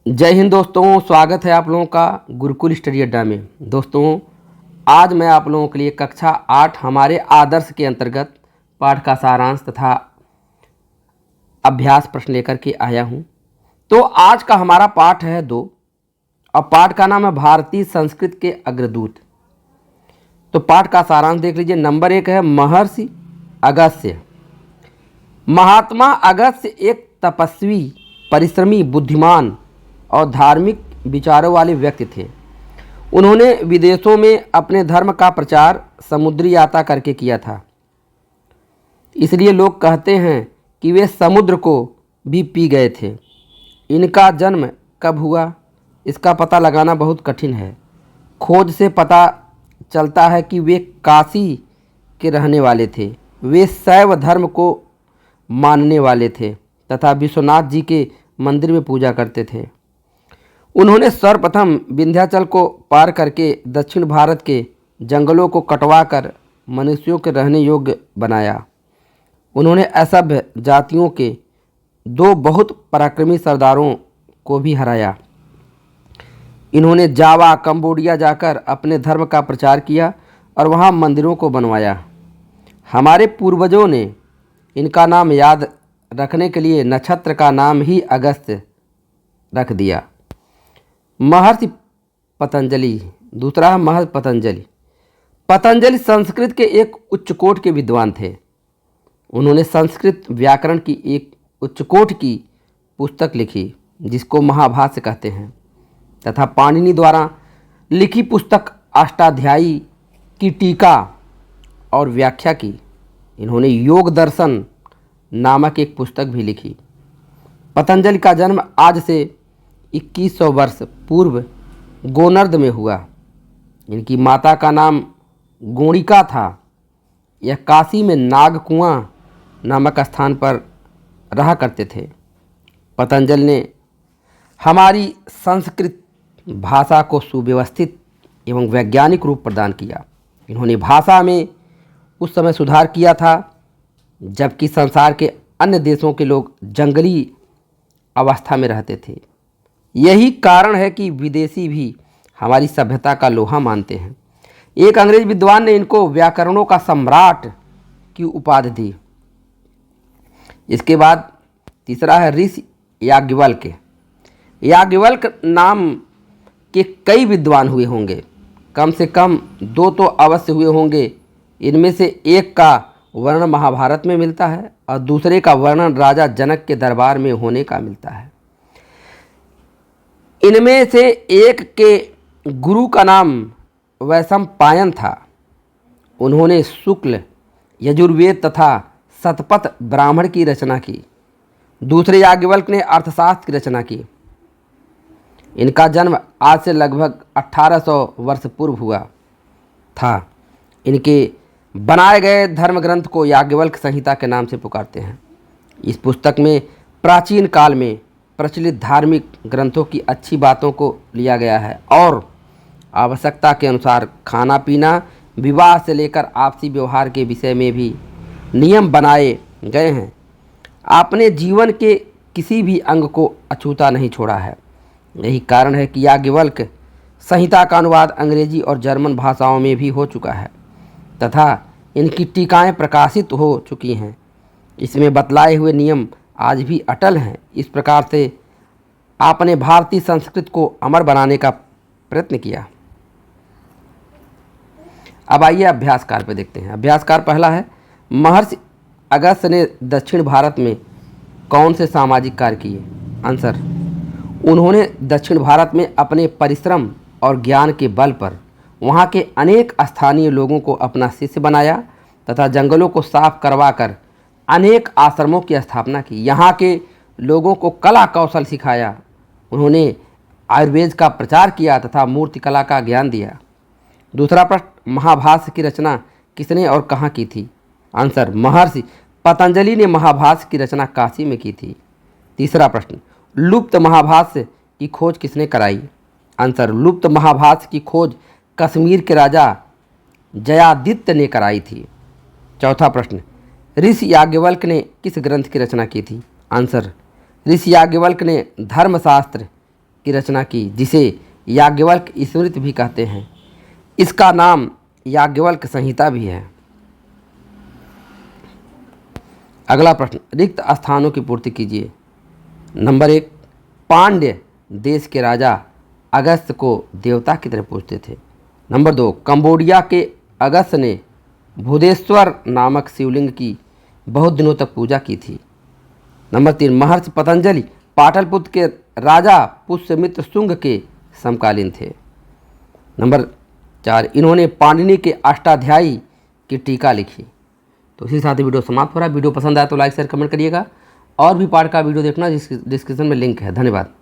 जय हिंद दोस्तों, स्वागत है आप लोगों का गुरुकुल स्टडी अड्डा में। दोस्तों, आज मैं आप लोगों के लिए कक्षा 8 हमारे आदर्श के अंतर्गत पाठ का सारांश तथा अभ्यास प्रश्न लेकर के आया हूं। तो आज का हमारा पाठ है 2 और पाठ का नाम है भारतीय संस्कृत के अग्रदूत। तो पाठ का सारांश देख लीजिए। नंबर 1 है महर्षि अगस्त्य। महात्मा अगस्त्य एक तपस्वी, परिश्रमी, बुद्धिमान और धार्मिक विचारों वाले व्यक्ति थे। उन्होंने विदेशों में अपने धर्म का प्रचार समुद्री यात्रा करके किया था। इसलिए लोग कहते हैं कि वे समुद्र को भी पी गए थे। इनका जन्म कब हुआ, इसका पता लगाना बहुत कठिन है। खोज से पता चलता है कि वे काशी के रहने वाले थे। वे शैव धर्म को मानने वाले थे तथा विश्वनाथ जी के मंदिर में पूजा करते थे। उन्होंने सर्वप्रथम विंध्याचल को पार करके दक्षिण भारत के जंगलों को कटवाकर मनुष्यों के रहने योग्य बनाया। उन्होंने असभ्य जातियों के 2 बहुत पराक्रमी सरदारों को भी हराया। इन्होंने जावा, कंबोडिया जाकर अपने धर्म का प्रचार किया और वहाँ मंदिरों को बनवाया। हमारे पूर्वजों ने इनका नाम याद रखने के लिए नक्षत्र का नाम ही अगस्त्य रख दिया। महर्षि पतंजलि, दूसरा है महर्षि पतंजलि। पतंजलि संस्कृत के एक उच्च कोटि के विद्वान थे। उन्होंने संस्कृत व्याकरण की एक उच्च कोटि की पुस्तक लिखी जिसको महाभाष्य कहते हैं तथा पाणिनि द्वारा लिखी पुस्तक अष्टाध्यायी की टीका और व्याख्या की। इन्होंने योग दर्शन नामक एक पुस्तक भी लिखी। पतंजलि का जन्म आज से 2100 वर्ष पूर्व गोनर्द में हुआ। इनकी माता का नाम गोणिका था। यह काशी में नागकुआं नामक स्थान पर रहा करते थे। पतंजलि ने हमारी संस्कृत भाषा को सुव्यवस्थित एवं वैज्ञानिक रूप प्रदान किया। इन्होंने भाषा में उस समय सुधार किया था जबकि संसार के अन्य देशों के लोग जंगली अवस्था में रहते थे। यही कारण है कि विदेशी भी हमारी सभ्यता का लोहा मानते हैं। एक अंग्रेज विद्वान ने इनको व्याकरणों का सम्राट की उपाधि दी। इसके बाद तीसरा है ऋषि याज्ञवल्क्य। याज्ञवल्क्य नाम के कई विद्वान हुए होंगे, कम से कम 2 तो अवश्य हुए होंगे। इनमें से एक का वर्णन महाभारत में मिलता है और दूसरे का वर्णन राजा जनक के दरबार में होने का मिलता है। इनमें से एक के गुरु का नाम वैशंपायन था। उन्होंने शुक्ल, यजुर्वेद तथा शतपथ ब्राह्मण की रचना की। दूसरे याज्ञवल्क्य ने अर्थशास्त्र की रचना की। इनका जन्म आज से लगभग 1800 वर्ष पूर्व हुआ था। इनके बनाए गए धर्म ग्रंथ को याज्ञवल्क्य संहिता के नाम से पुकारते हैं। इस पुस्तक में प्राचीन काल में प्रचलित धार्मिक ग्रंथों की अच्छी बातों को लिया गया है और आवश्यकता के अनुसार खाना पीना, विवाह से लेकर आपसी व्यवहार के विषय में भी नियम बनाए गए हैं। आपने जीवन के किसी भी अंग को अछूता नहीं छोड़ा है। यही कारण है कि याज्ञवल्क्य संहिता का अनुवाद अंग्रेजी और जर्मन भाषाओं में भी हो चुका है तथा इनकी टीकाएं प्रकाशित हो चुकी हैं। इसमें बतलाए हुए नियम आज भी अटल हैं। इस प्रकार से आपने भारतीय संस्कृत को अमर बनाने का प्रयत्न किया। अब आइए अभ्यासकार पे देखते हैं। अभ्यासकार पहला है, महर्षि अगस्त्य ने दक्षिण भारत में कौन से सामाजिक कार्य किए? आंसर, उन्होंने दक्षिण भारत में अपने परिश्रम और ज्ञान के बल पर वहाँ के अनेक स्थानीय लोगों को अपना शिष्य बनाया तथा जंगलों को साफ करवाकर अनेक आश्रमों की स्थापना की। यहाँ के लोगों को कला कौशल सिखाया। उन्होंने आयुर्वेद का प्रचार किया तथा मूर्तिकला का ज्ञान दिया। दूसरा प्रश्न, महाभाष्य की रचना किसने और कहाँ की थी? आंसर, महर्षि पतंजलि ने महाभाष्य की रचना काशी में की थी। तीसरा प्रश्न, लुप्त महाभाष्य की खोज किसने कराई? आंसर, लुप्त महाभाष्य की खोज कश्मीर के राजा जयादित्य ने कराई थी। चौथा प्रश्न, ऋषि याज्ञवल्क्य ने किस ग्रंथ की रचना की थी? आंसर, ऋषि याज्ञवल्क्य ने धर्मशास्त्र की रचना की, जिसे याज्ञवल्क स्मृति भी कहते हैं। इसका नाम याज्ञवल्क संहिता भी है। अगला प्रश्न, रिक्त स्थानों की पूर्ति कीजिए। नंबर 1, पांड्य देश के राजा अगस्त को देवता की तरह पूजते थे। नंबर 2, कंबोडिया के अगस्त ने भूदेश्वर नामक शिवलिंग की बहुत दिनों तक पूजा की थी। नंबर 3, महर्षि पतंजलि पाटलिपुत्र के राजा पुष्यमित्र शुंग के समकालीन थे। नंबर 4, इन्होंने पाणिनि के अष्टाध्यायी की टीका लिखी। तो इसी साथ ही वीडियो समाप्त हो रहा है। वीडियो पसंद आया तो लाइक शेयर कमेंट करिएगा, और भी पाठ का वीडियो देखना जिसकी डिस्क्रिप्शन में लिंक है। धन्यवाद।